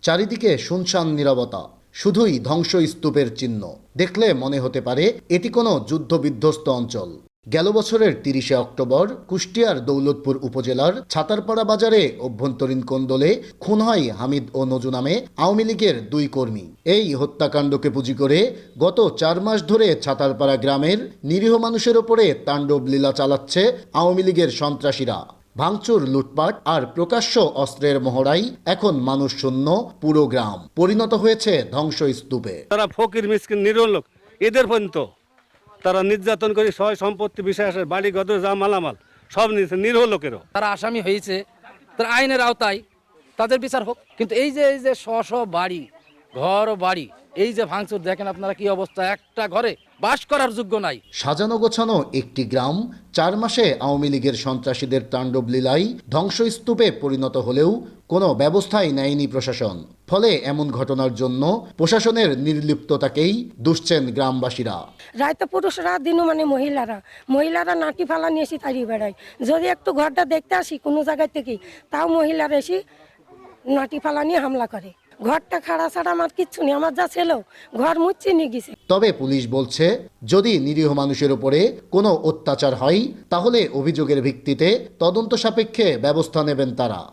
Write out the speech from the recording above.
চারিদিকে শুনশান নীরবতা, শুধুই ধ্বংসস্তূপের চিহ্ন। দেখলে মনে হতে পারে এটি কোনো যুদ্ধবিধ্বস্ত অঞ্চল। গেল বছরের ৩০শে অক্টোবর কুষ্টিয়ার দৌলতপুর উপজেলার ছাতারপাড়া বাজারে অভ্যন্তরীণ কোন্দলে খুন হয় হামিদ ও নজু নামে আওয়ামী লীগের ২ কর্মী। এই হত্যাকাণ্ডকে পুঁজি করে গত ৪ মাস ধরে ছাতারপাড়া গ্রামের নিরীহ মানুষের ওপরে তাণ্ডব লীলা চালাচ্ছে আওয়ামী লীগের সন্ত্রাসীরা। ভাঙচুর, লুটপাট আর প্রকাশ্য অস্ত্রের মহড়ায় এখন মানুষ শূন্য পুরো গ্রাম পরিণত হয়েছে ধ্বংসস্তূপে। তারা ফকির মিসকিন নিরীহ লোক, এদের পর্যন্ত তারা নির্যাতন করে সয় সম্পত্তি বিষয় আসে, বাড়ি গত যা মালামাল সব নিয়েছে নিরীহ লোকেরও। তারা আসামি হয়েছে, তারা আইনের আওতায় তাদের বিচার হোক। কিন্তু এই যে স্ব বাড়ি, ঘর ও বাড়ি, এই যে ভাঙচুর দেখেন আপনারা কি অবস্থা, একটা ঘরে বাস করার যোগ্য নাই। সাজানো গোছানো একটি গ্রাম ৪ মাসে আওয়ামী লীগের সন্ত্রাসীদের তাণ্ডব লীলায় ধ্বংসস্তূপে পরিণত হলেও কোনো ব্যবস্থাই নেয়নি প্রশাসন। ফলে এমন ঘটনার জন্য প্রশাসনের নির্লিপ্ততাকেই দুষছেন গ্রামবাসীরা। রাইতে পুরুষরা, দিনও মানে মহিলারা নাটি ফালা নিয়ে এসে তাড়িয়ে বেড়ায়। যদি একটু ঘরটা দেখতে আসি কোনো জায়গায় থেকে, তাও মহিলারা এসে নাটি ফালা নিয়ে হামলা করে। ঘরটা খাড়া ছাড়া আমার কিচ্ছু নেই, আমার যা ছিল ঘর মুচ্ছে নিয়ে গেছে। তবে পুলিশ বলছে, যদি নিরীহ মানুষের উপরে কোনো অত্যাচার হয় তাহলে অভিযোগের ভিত্তিতে তদন্ত সাপেক্ষে ব্যবস্থা নেবেন তারা।